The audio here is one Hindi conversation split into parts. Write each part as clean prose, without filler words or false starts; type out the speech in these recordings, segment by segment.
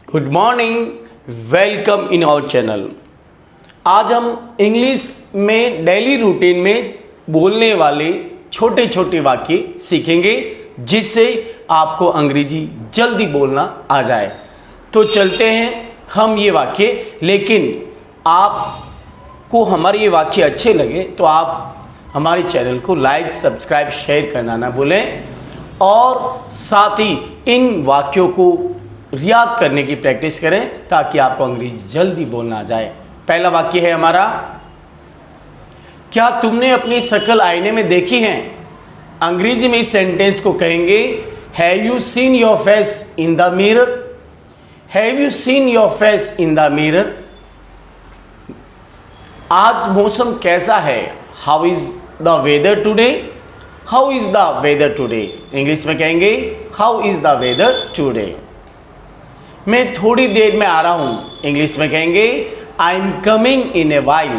Good morning, welcome in our channel. आज हम इंग्लिश में डेली रूटीन में बोलने वाले छोटे छोटे वाक्य सीखेंगे जिससे आपको अंग्रेजी जल्दी बोलना आ जाए। तो चलते हैं हम ये वाक्य, लेकिन आपको हमारे ये वाक्य अच्छे लगे तो आप हमारे चैनल को लाइक, सब्सक्राइब, शेयर करना ना भूलें और साथ ही इन वाक्यों को याद करने की प्रैक्टिस करें ताकि आपको अंग्रेजी जल्दी बोलना आ जाए। पहला वाक्य है हमारा, क्या तुमने अपनी शक्ल आईने में देखी है? अंग्रेजी में इस सेंटेंस को कहेंगे have you seen your face in the mirror? Have you seen your face in the mirror? आज मौसम कैसा है? How is the weather today? How is the weather today? English में कहेंगे how is the weather today. मैं थोड़ी देर में आ रहा हूं। इंग्लिश में कहेंगे I am coming in a while.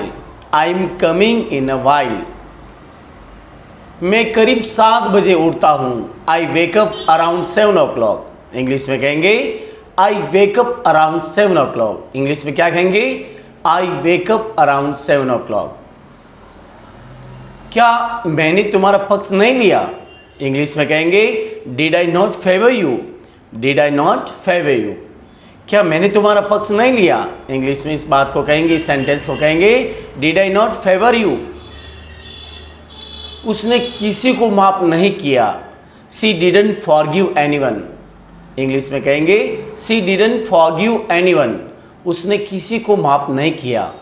I am coming in a while. मैं करीब 7 बजे उठता हूं। I wake up around 7 o'clock। English में कहेंगे I wake up around 7 o'clock। English में क्या कहेंगे? I wake up around 7 o'clock। क्या मैंने तुम्हारा पक्ष नहीं लिया? इंग्लिश में कहेंगे did I not favour you? Did I not favour you? क्या मैंने तुम्हारा पक्ष नहीं लिया? इंग्लिश में इस बात को कहेंगे, इस सेंटेंस को कहेंगे did I not favour you? उसने किसी को माफ नहीं किया। सी डिडंट फॉरगिव एनीवन। इंग्लिश में कहेंगे सी डिडंट फॉरगिव एनीवन। उसने किसी को माफ नहीं किया।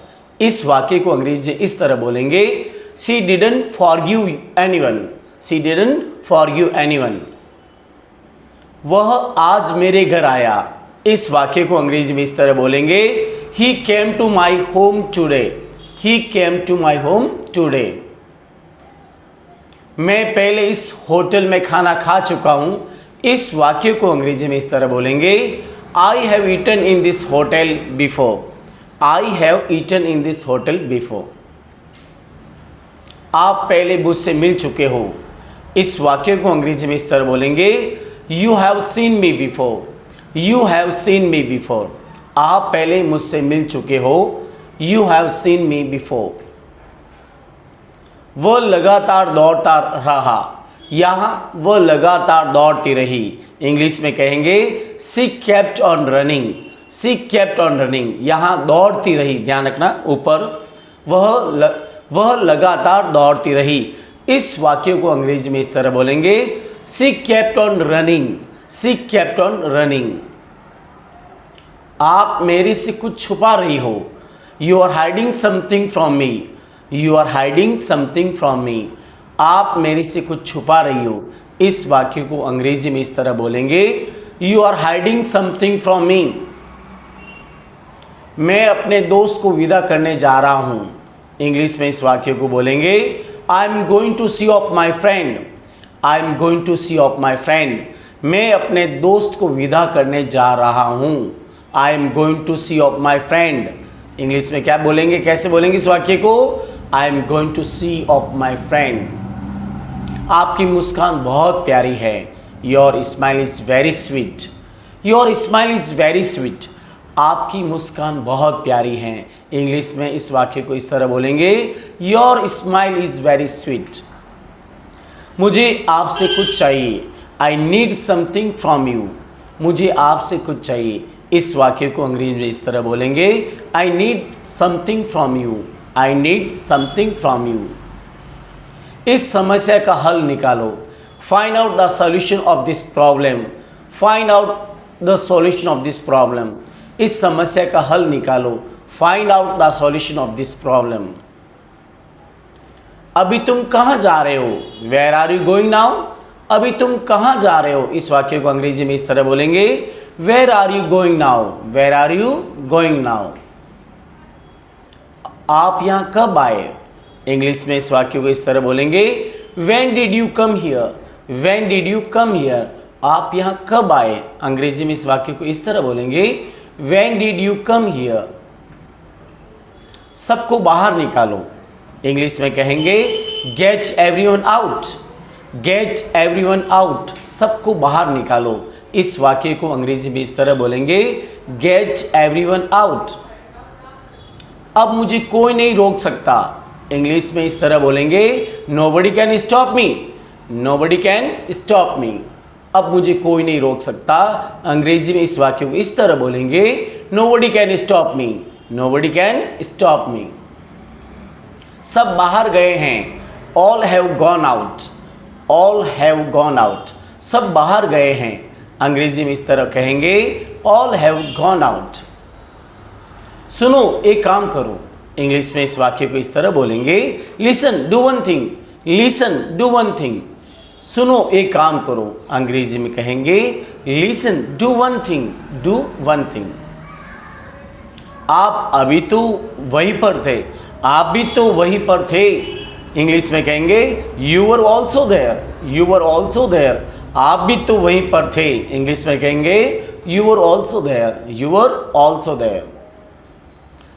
इस वाक्य को अंग्रेजी में इस तरह बोलेंगे सी didn't forgive anyone. C didn't forgive anyone. वह आज मेरे घर आया। इस वाक्य को अंग्रेजी में इस तरह बोलेंगे he came to my home today. He came to my home today. मैं पहले इस होटल में खाना खा चुका हूं। इस वाक्य को अंग्रेजी में इस तरह बोलेंगे I have eaten in this hotel before. I have eaten in this hotel before. आप पहले मुझसे मिल चुके हो। इस वाक्य को अंग्रेजी में इस तरह बोलेंगे you have seen me before. You have seen me before. आप पहले मुझसे मिल चुके हो। You have seen me before. वह लगातार दौड़ता रहा। यहां वह लगातार दौड़ती रही। इंग्लिश में कहेंगे she kept on running. She kept on running. यहां दौड़ती रही, ध्यान रखना ऊपर, वह लगातार दौड़ती रही। इस वाक्य को अंग्रेजी में इस तरह बोलेंगे she kept on running. She kept on running. आप मेरे से कुछ छुपा रही हो। You are hiding something from me. You are hiding something from me. आप मेरे से कुछ छुपा रही हो। इस वाक्य को अंग्रेजी में इस तरह बोलेंगे you are hiding something from me. मैं अपने दोस्त को विदा करने जा रहा हूं। इंग्लिश में इस वाक्य को बोलेंगे I am going to see off my friend. I am going to see off my friend. मैं अपने दोस्त को विदा करने जा रहा हूं। I am going to see off my friend. English में क्या बोलेंगे, कैसे बोलेंगे इस वाक्य को? I am going to see off my friend. आपकी मुस्कान बहुत प्यारी है। Your smile is very sweet. Your smile is very sweet. आपकी मुस्कान बहुत प्यारी है। इंग्लिश में इस वाक्य को इस तरह बोलेंगे your smile is very sweet. मुझे आपसे कुछ चाहिए। आई नीड समथिंग फ्रॉम यू। मुझे आपसे कुछ चाहिए। इस वाक्य को अंग्रेजी में इस तरह बोलेंगे I need something from you. I need something from you. इस समस्या का हल निकालो। Find out the solution of this problem. Find out the solution of this problem. इस समस्या का हल निकालो। Find out the solution of this problem. अभी तुम कहाँ जा रहे हो? Where are you going now? अभी तुम कहाँ जा रहे हो? इस वाक्य को अंग्रेजी में इस तरह बोलेंगे where are you going now? Where are you going now? आप यहाँ कब आए? इंग्लिश में इस वाक्य को इस तरह बोलेंगे when did you come here? When did you come here? आप यहाँ कब आए? अंग्रेजी में इस वाक्य को इस तरह बोलेंगे when did you come here? सबको बाहर निकालो। इंग्लिश में कहेंगे get everyone out. Get everyone out. सबको बाहर निकालो। इस वाक्य को अंग्रेजी में इस तरह बोलेंगे, गेट एवरीवन आउट। अब मुझे कोई नहीं रोक सकता, इंग्लिश में इस तरह बोलेंगे, nobody can stop me. Nobody can stop me. अब मुझे कोई नहीं रोक सकता, अंग्रेजी में इस वाक्य को इस तरह बोलेंगे, nobody can stop me. Nobody can stop me. सब बाहर गए हैं, all have gone out. All have gone out. सब बाहर गए हैं, अंग्रेजी में इस तरह कहेंगे, ऑल हैव गॉन आउट। सुनो, एक काम करो, इंग्लिश में इस वाक्य को इस तरह बोलेंगे, listen do one thing. Listen do one thing. सुनो, एक काम करो, अंग्रेजी में कहेंगे, listen do one thing. Do one thing. आप अभी तो वहीं पर थे, आप भी तो वहीं पर थे, इंग्लिश में कहेंगे, you were also there. You were also there. आप भी तो वहीं पर थे, इंग्लिश में कहेंगे, you were also there. You were also there.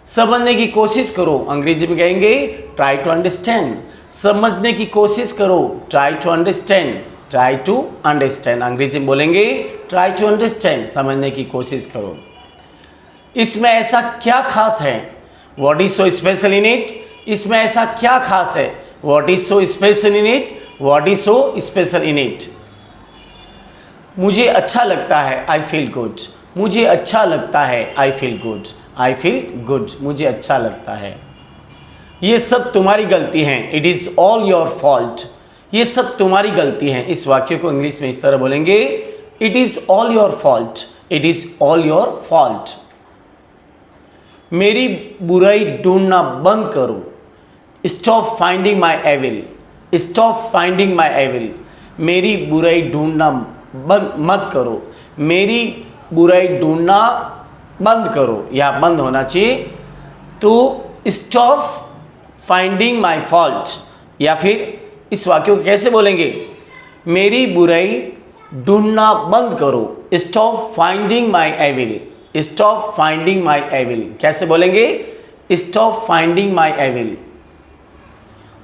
समझने की कोशिश करो, अंग्रेजी में कहेंगे, ट्राई टू अंडरस्टैंड। समझने की कोशिश करो, try to understand. Try to understand, अंग्रेजी में बोलेंगे, ट्राई टू अंडरस्टैंड, समझने की कोशिश करो। इसमें ऐसा क्या खास है, what is so special in it. इसमें ऐसा क्या खास है, what is so special in it. What is so special in it. मुझे अच्छा लगता है, आई फील गुड। मुझे अच्छा लगता है, I feel good. I feel good, मुझे अच्छा लगता है। ये सब तुम्हारी गलती है, it is all your fault. ये सब तुम्हारी गलती है। इस वाक्य को इंग्लिश में इस तरह बोलेंगे, it is all your fault. It is all your fault. मेरी बुराई ढूंढना बंद करो, stop finding my evil. Stop finding my evil. मेरी बुराई ढूंढना बंद मत करो। मेरी बुराई ढूंढना बंद करो, या बंद होना चाहिए। तो स्टॉप फाइंडिंग माई फॉल्ट, या फिर इस वाक्य को कैसे बोलेंगे, मेरी बुराई ढूंढना बंद करो, stop finding my evil. Stop finding my evil, कैसे बोलेंगे, स्टॉप फाइंडिंग माई एविल।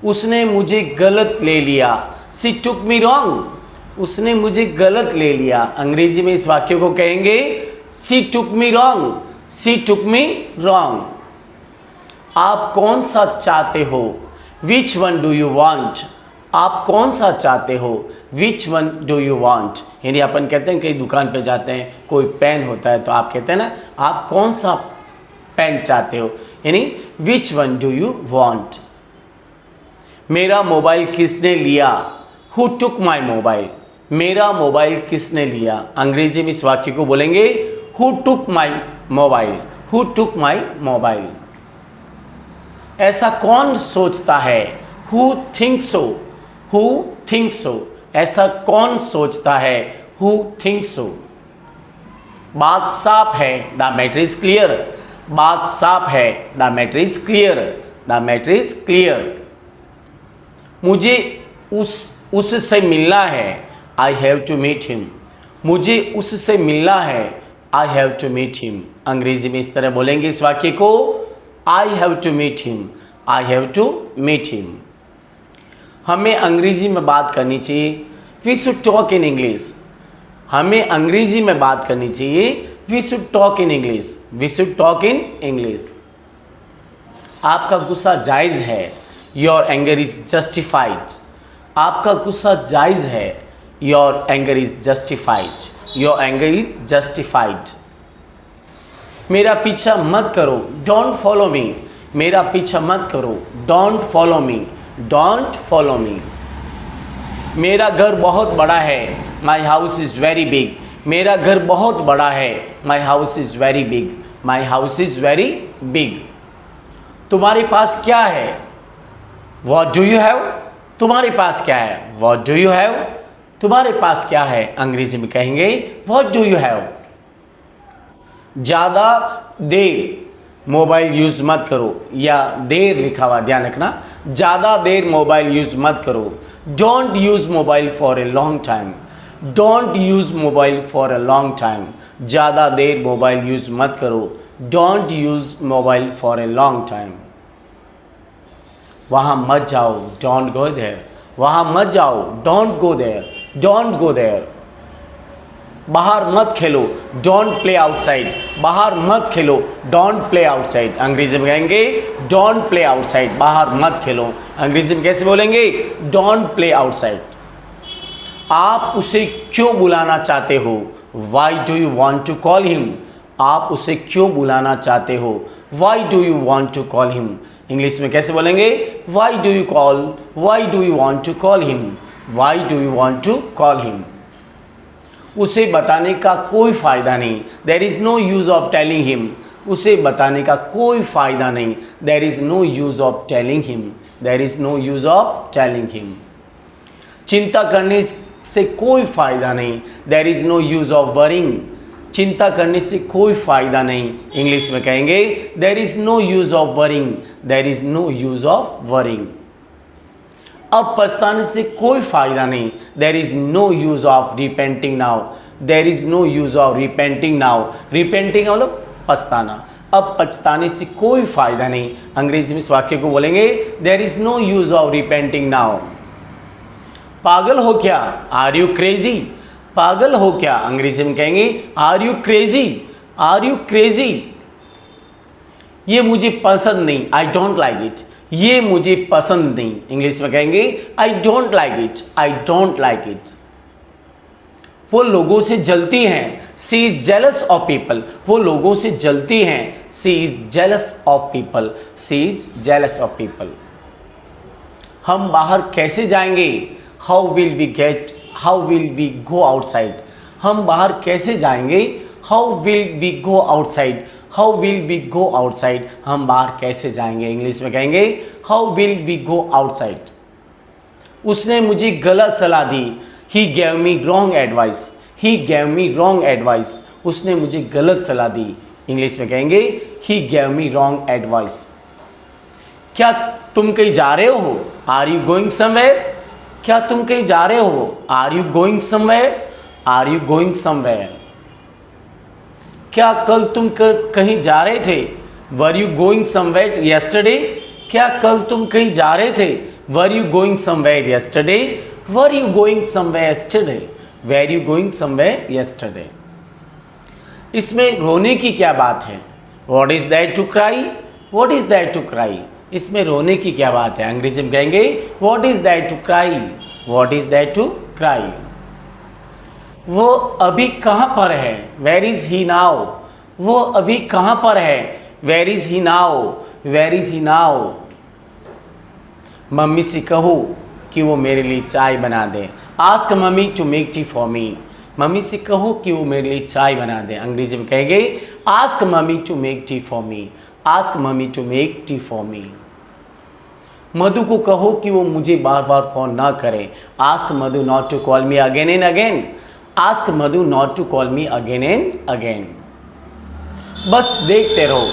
उसने मुझे गलत ले लिया, सी टुक मी रॉन्ग। उसने मुझे गलत ले लिया, अंग्रेजी में इस वाक्य को कहेंगे, सी टुक मी रॉन्ग। सी टुक मी रॉन्ग। आप कौन सा चाहते हो, विच वन डू यू वांट। आप कौन सा चाहते हो, विच वन डू यू वांट। यानी अपन कहते हैं कहीं दुकान पे जाते हैं, कोई पेन होता है तो आप कहते हैं ना, आप कौन सा पेन चाहते हो, यानी which one do you want. मेरा मोबाइल किसने लिया, हु टुक माई मोबाइल। मेरा मोबाइल किसने लिया, अंग्रेजी में इस वाक्य को बोलेंगे, who took my mobile. Who took my mobile. ऐसा कौन सोचता है, who thinks so. Who thinks so. ऐसा कौन सोचता है, हु थिंक्स सो। बात साफ है, द मैटर इज क्लियर। बात साफ है, the matter is clear. The matter is clear. मुझे उससे मिलना है, I have to meet him. मुझे उससे मिलना है, I have to meet him. अंग्रेजी में इस तरह बोलेंगे इस वाक्य को, I have to meet him. I have to meet him. हमें अंग्रेजी में बात करनी चाहिए, we should talk in English. हमें अंग्रेजी में बात करनी चाहिए, we should talk in English. We should talk in English. आपका गुस्सा जायज़ है, योर एंगर इज जस्टिफाइड। आपका गुस्सा जायज़ है, your anger is justified. Your anger is justified. मेरा पीछा मत करो, डोंट फॉलो मी। मेरा पीछा मत करो, don't follow me. Don't follow me. मेरा घर बहुत बड़ा है, my house is very big. मेरा घर बहुत बड़ा है, my house is very big. My house is very big. तुम्हारे पास क्या है, वॉट डू यू हैव। तुम्हारे पास क्या है, वॉट डू यू हैव। तुम्हारे पास क्या है, अंग्रेजी में कहेंगे, वॉट डू यू हैव। ज़्यादा देर मोबाइल यूज़ मत करो, या देर लिखा हुआ ध्यान रखना, ज़्यादा देर मोबाइल यूज़ मत करो। Don't use mobile for a long time. Don't use mobile for a long time. ज़्यादा देर मोबाइल यूज़ मत करो, don't use mobile for a long time. वहाँ मत जाओ, डोंट गो देयर। वहाँ मत जाओ, don't go there. Don't go there. बाहर मत खेलो, डोंट प्ले आउटसाइड, बाहर मत खेलो, डोंट प्ले आउटसाइड। अंग्रेजी में कहेंगे डोंट प्ले आउटसाइड, बाहर मत खेलो। अंग्रेजी में कैसे बोलेंगे? Don't play outside. आप उसे क्यों बुलाना चाहते हो? Why do you want to call him? आप उसे क्यों बुलाना चाहते हो? Why do you want to call him? English में कैसे बोलेंगे? Why do you want to call him? Why do you want to call him? उसे बताने का कोई फ़ायदा नहीं, there is no use of telling him. उसे बताने का कोई फ़ायदा नहीं, there is no use of telling him, there is no use of telling him. चिंता करने से कोई फ़ायदा नहीं, there is no use of worrying. चिंता करने से कोई फ़ायदा नहीं, इंग्लिश में कहेंगे there is no use of worrying, there is no use of worrying. अब पछताने से कोई फ़ायदा नहीं, there is no use of repenting now, there is no use of repenting now. Repenting मतलब पछताना। अब पछताने से कोई फ़ायदा नहीं, अंग्रेजी में इस वाक्य को बोलेंगे there is no use of repenting now. पागल हो क्या? Are you crazy? पागल हो क्या? अंग्रेजी में कहेंगे are you crazy? Are you crazy? ये मुझे पसंद नहीं, आई डोंट लाइक इट। ये मुझे पसंद नहीं, इंग्लिश में कहेंगे I don't like it, I don't like it. वो लोगों से जलती हैं, she is jealous of people. वो लोगों से जलती हैं, she is jealous of people, she is jealous of people. हम बाहर कैसे जाएंगे? How will we go outside? हम बाहर कैसे जाएंगे? How will we go outside? How will we go outside? हम बाहर कैसे जाएंगे? इंग्लिश में कहेंगे how will we go outside. उसने मुझे गलत सलाह दी, he gave me wrong advice, he gave me wrong advice. उसने मुझे गलत सलाह दी, इंग्लिश में कहेंगे he gave me wrong advice. क्या तुम कहीं जा रहे हो? Are you going somewhere? क्या तुम कहीं जा रहे हो? Are you going somewhere? Are you going somewhere? क्या कल तुम कहीं जा रहे थे? Were you going somewhere yesterday? क्या कल तुम कहीं जा रहे थे? Were you going somewhere yesterday? Were you going somewhere yesterday? Were you going somewhere yesterday? इसमें रोने की क्या बात है? What is that to cry? What is that to cry? इसमें रोने की क्या बात है? अंग्रेजी में कहेंगे what is that to cry? What is that to cry? वो अभी कहाँ पर है? Where is he now? वो अभी कहाँ पर है? Where is he now? Where is he now? Mummy से कहो कि वो मेरे लिए चाय बना दे। Ask mummy to make tea for me. Mummy से कहो कि वो मेरे लिए चाय बना दे। अंग्रेजी में कहेंगे ask mummy to make tea for me, ask mummy to make tea for me. Madhu को कहो कि वो मुझे बार बार फ़ोन ना करे। Ask Madhu not to call me again and again, ask Madhu not to call me again and again. बस देखते रहो,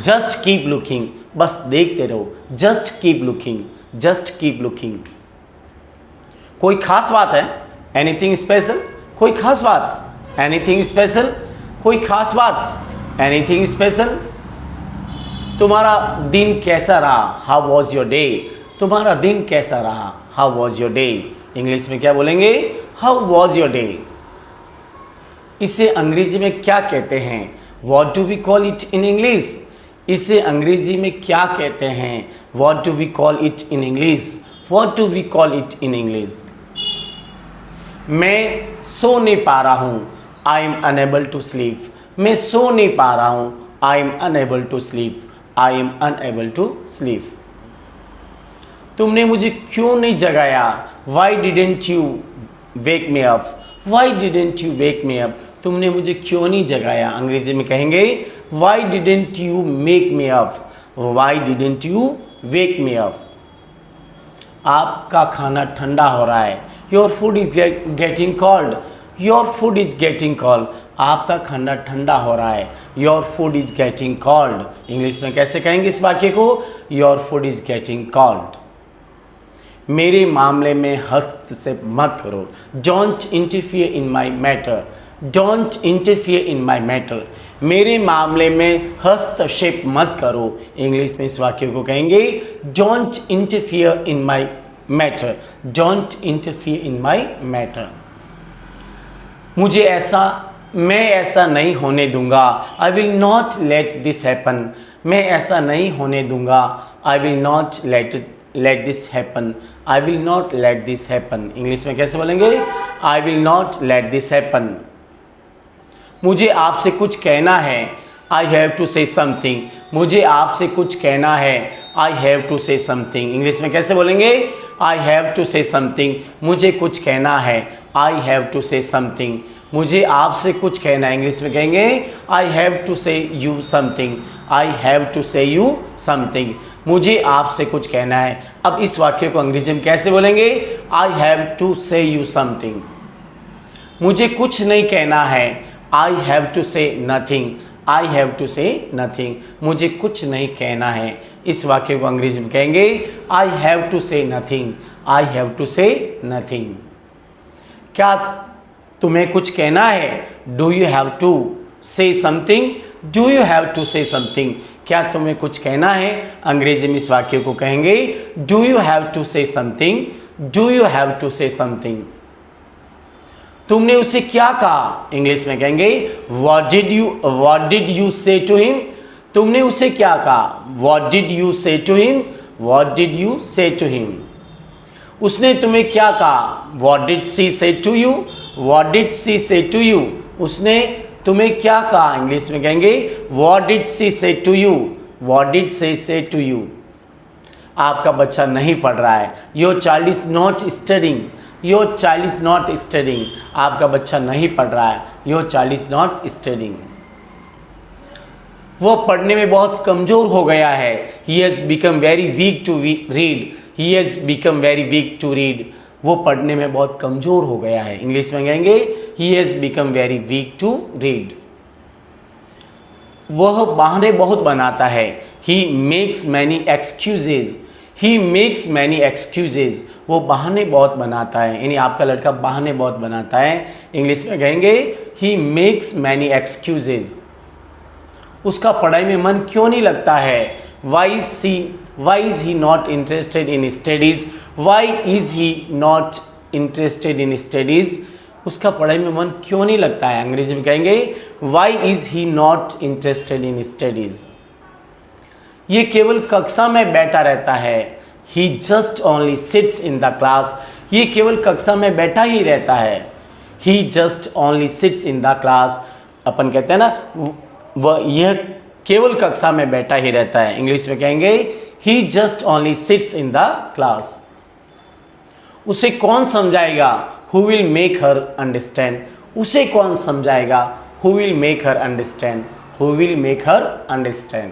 जस्ट कीप लुकिंग। बस देखते रहो, just keep looking, just keep looking. कोई खास बात है? Anything special? कोई खास बात? Anything special? कोई खास बात? Anything special? तुम्हारा दिन कैसा रहा? How was your day? तुम्हारा दिन कैसा रहा? How was your day? English में क्या बोलेंगे? How was your day? इसे अंग्रेजी में क्या कहते हैं? What do we call it in English? इसे अंग्रेजी में क्या कहते हैं? What do we call it in English? What do we call it in English? मैं सो नहीं पा रहा हूँ, I am unable to sleep. मैं सो नहीं पा रहा हूँ, I am unable to sleep, I am unable to sleep. तुमने मुझे क्यों नहीं जगाया? Why didn't you wake me up? Why didn't you wake me up? तुमने मुझे क्यों नहीं जगाया? अंग्रेजी में कहेंगे why didn't you make me up, why didn't you wake me up. आपका खाना ठंडा हो रहा है, your food is getting cold, your food is getting cold. आपका खाना ठंडा हो रहा है, your food is getting cold. English में कैसे कहेंगे इस वाक्य को? Your food is getting cold. मेरे मामले में हस्तक्षेप मत करो, don't interfere in my matter, don't interfere in my matter. मेरे मामले में हस्तक्षेप मत करो। इंग्लिश में इस वाक्य को कहेंगे don't interfere in my matter, don't interfere in my matter. मैं ऐसा नहीं होने दूंगा। I will not let this happen. मैं ऐसा नहीं होने दूंगा। I will not let this happen. I will not let this happen. English में कैसे बोलेंगे? I will not let this happen. मुझे आपसे कुछ कहना है। I have to say something. मुझे आपसे कुछ कहना है। I have to say something. English में कैसे बोलेंगे? I have to say something. मुझे कुछ कहना है। I have to say something. मुझे आपसे कुछ कहना है। इंग्लिश में कहेंगे I have to say you something. I have to say you something. मुझे आपसे कुछ कहना है। अब इस वाक्य को अंग्रेजी में कैसे बोलेंगे? I have to say you something. मुझे कुछ नहीं कहना है। I have to say nothing. I have to say nothing. मुझे कुछ नहीं कहना है। इस वाक्य को अंग्रेजी में कहेंगे I have to say nothing. I have to say nothing. क्या तुम्हें कुछ कहना है? Do you have to say something. Do you have to say something. क्या तुम्हें कुछ कहना है? अंग्रेजी में इस वाक्य को कहेंगे do you have to say something. Do you have to say something. तुमने उसे क्या कहा? इंग्लिश में कहेंगे what did you say to him. तुमने उसे क्या कहा? What did you say to him. What did you say to him. उसने तुम्हें क्या कहा? What did she say to you. What did she say to you. उसने तुम्हें क्या कहा? इंग्लिश में कहेंगे what did she say to you. What did she say to you. आपका बच्चा नहीं पढ़ रहा है। Your child is not studying. Your child is not studying. आपका बच्चा नहीं पढ़ रहा है। Your child is not studying. वो पढ़ने में बहुत कमज़ोर हो गया है। He has become very weak to read. He has become very weak to read. वो पढ़ने में बहुत कमज़ोर हो गया है। इंग्लिश में कहेंगे he has become very weak to read. वह बहाने बहुत बनाता है। He makes many excuses. He makes many excuses. वो बहाने बहुत बनाता है। यानी आपका लड़का बहाने बहुत बनाता है। इंग्लिश में कहेंगे ही मेक्स मैनी एक्सक्यूजेज। उसका पढ़ाई में मन क्यों नहीं लगता है? Why is he not interested in studies. Why is he not interested in studies. उसका पढ़ाई में मन क्यों नहीं लगता है? अंग्रेजी में कहेंगे why is he not interested in studies. ये केवल कक्षा में बैठा रहता है। He just only sits in the class. ये केवल कक्षा में बैठा ही रहता है। He just only sits in the class. अपन कहते हैं ना वह यह केवल कक्षा में बैठा ही रहता है। इंग्लिश में कहेंगे he just only sits in the class. उसे कौन समझाएगा? Who will make her understand. उसे कौन समझाएगा? Who will make her understand. Who will make her understand.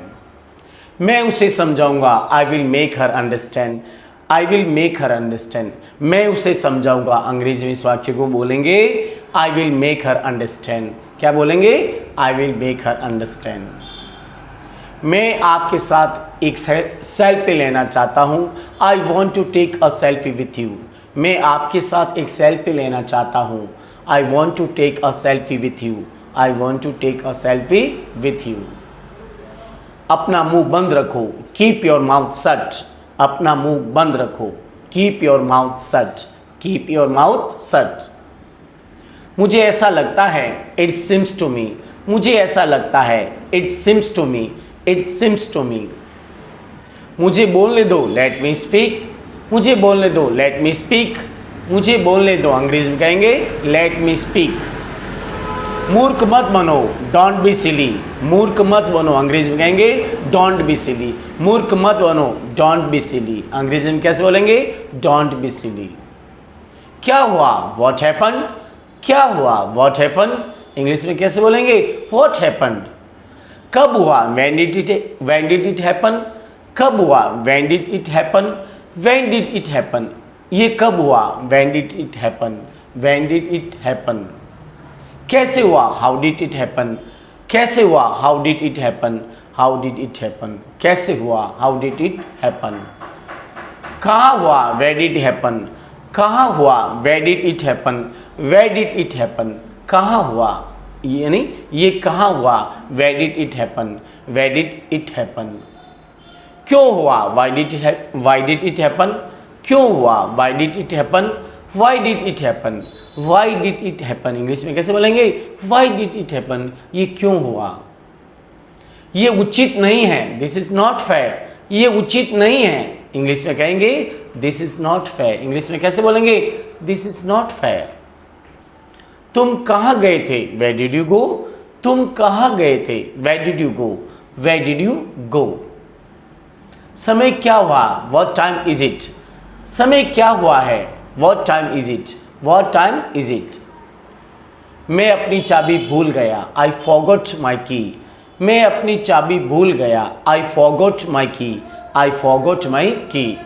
मैं उसे समझाऊंगा। I will make her understand. I will make her understand. मैं उसे समझाऊंगा। अंग्रेजी में इस वाक्य को बोलेंगे I will make her understand. क्या बोलेंगे? I will make her understand. मैं आपके साथ एक सेल्फी लेना चाहता हूँ। I want to take a selfie with you. मैं आपके साथ एक सेल्फी लेना चाहता हूँ। I want to take a selfie with you. I want to take a selfie with you. अपना मुंह बंद रखो। Keep your mouth shut. अपना मुंह बंद रखो। Keep your mouth shut. Keep your mouth shut. मुझे ऐसा लगता है। It seems to me. मुझे ऐसा लगता है। It seems to me. It seems to me. मुझे बोलने दो। Let me speak. मुझे बोलने दो। Let me speak. मुझे बोलने दो। अंग्रेजी में कहेंगे लेट मी स्पीक। मूर्ख मत बनो। Don't be silly. मूर्ख मत बनो। अंग्रेजी में कहेंगे डोंट बी सिली। मूर्ख मत बनो। Don't be silly. अंग्रेजी में कैसे बोलेंगे? Don't be silly. क्या हुआ? What happened. क्या हुआ? What happened. इंग्लिश में कैसे बोलेंगे? What happened. कब हुआ? When did it happen. कब हुआ? When did it happen. When did it happen. ये कब हुआ? When did it happen. When did it happen. कैसे हुआ? How did it happen. कैसे हुआ? How did it happen. How did it happen. कैसे हुआ? How did it happen. कहाँ हुआ? Where did happen. कहाँ हुआ? Where did it happen. Where did it happen. कहाँ हुआ? यानी ये कहाँ हुआ? Where did it happen. Where did it happen. क्यों हुआ? Why did it happen. क्यों हुआ? Why did it happen. Why did it happen. Why did it happen, English में कैसे बोलेंगे, वाई डिड इट हैपन, ये क्यों हुआ, ये उचित नहीं है, दिस इज नॉट फेयर, ये उचित नहीं है, इंग्लिश में कहेंगे this is not fair, English में कैसे बोलेंगे, दिस इज नॉट फेयर। तुम कहाँ गए थे, वेयर डिड यू गो, तुम कहाँ गए थे, where did you go, where did you go. समय क्या हुआ, व्हाट टाइम इज इट, समय क्या हुआ है, what time is it, what time is it. मैं अपनी चाबी भूल गया, आई फॉरगॉट माई की, मैं अपनी चाबी भूल गया, आई फॉरगॉट माई की, आई फॉरगॉट माई की।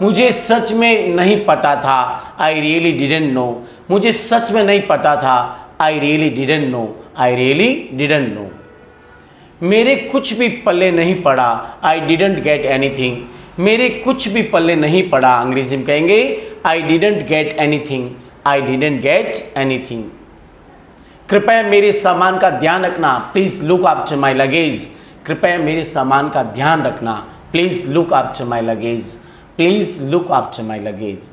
मुझे सच में नहीं पता था, आई रियली डिडंट नो, मुझे सच में नहीं पता था, I really didn't know, I really didn't know. मेरे कुछ भी पल्ले नहीं पड़ा, आई डिडंट गेट एनीथिंग, मेरे कुछ भी पल्ले नहीं पड़ा, अंग्रेजी में कहेंगे I didn't get anything, I didn't get anything. कृपया मेरे सामान का ध्यान रखना, please look after my luggage, कृपया मेरे सामान का ध्यान रखना, please look after my luggage, please look after my luggage.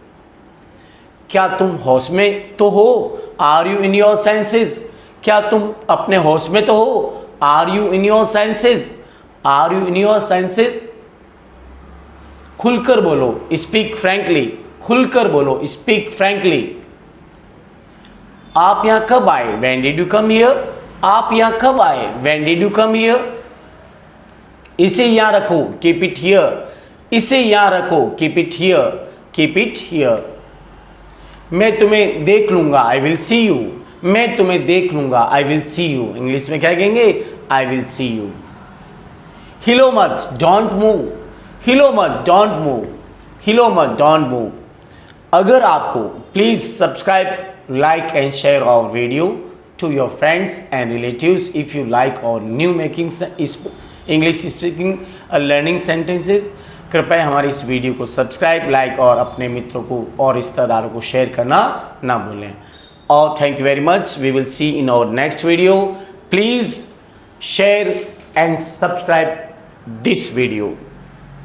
क्या तुम होश में तो हो, are you in your senses, क्या तुम अपने होश में तो हो, are you in your senses, are you in your senses. खुलकर बोलो, स्पीक फ्रैंकली, खुलकर बोलो, स्पीक फ्रैंकली। आप यहां कब आए, when did you come here, आप यहां कब आए, when did you come here. इसे यहां रखो, कीप इट हियर, इसे यहां रखो, keep it here, keep it here. मैं तुम्हें देख लूंगा, आई विल सी यू, मैं तुम्हें देख लूंगा, I will see you, English में क्या कहेंगे, आई विल सी यू। हिलो मत, डोंट मूव, हिलो मत, डोंट मूव, हिलो मत, डोंट मूव। अगर आपको, please subscribe, like and share our video to your friends and relatives if you like our new making English speaking learning sentences। कृपया हमारी इस वीडियो को सब्सक्राइब, लाइक और अपने मित्रों को और रिश्तेदारों को शेयर करना ना भूलें। और thank you very much, we will see in our next video. Please share and subscribe this video.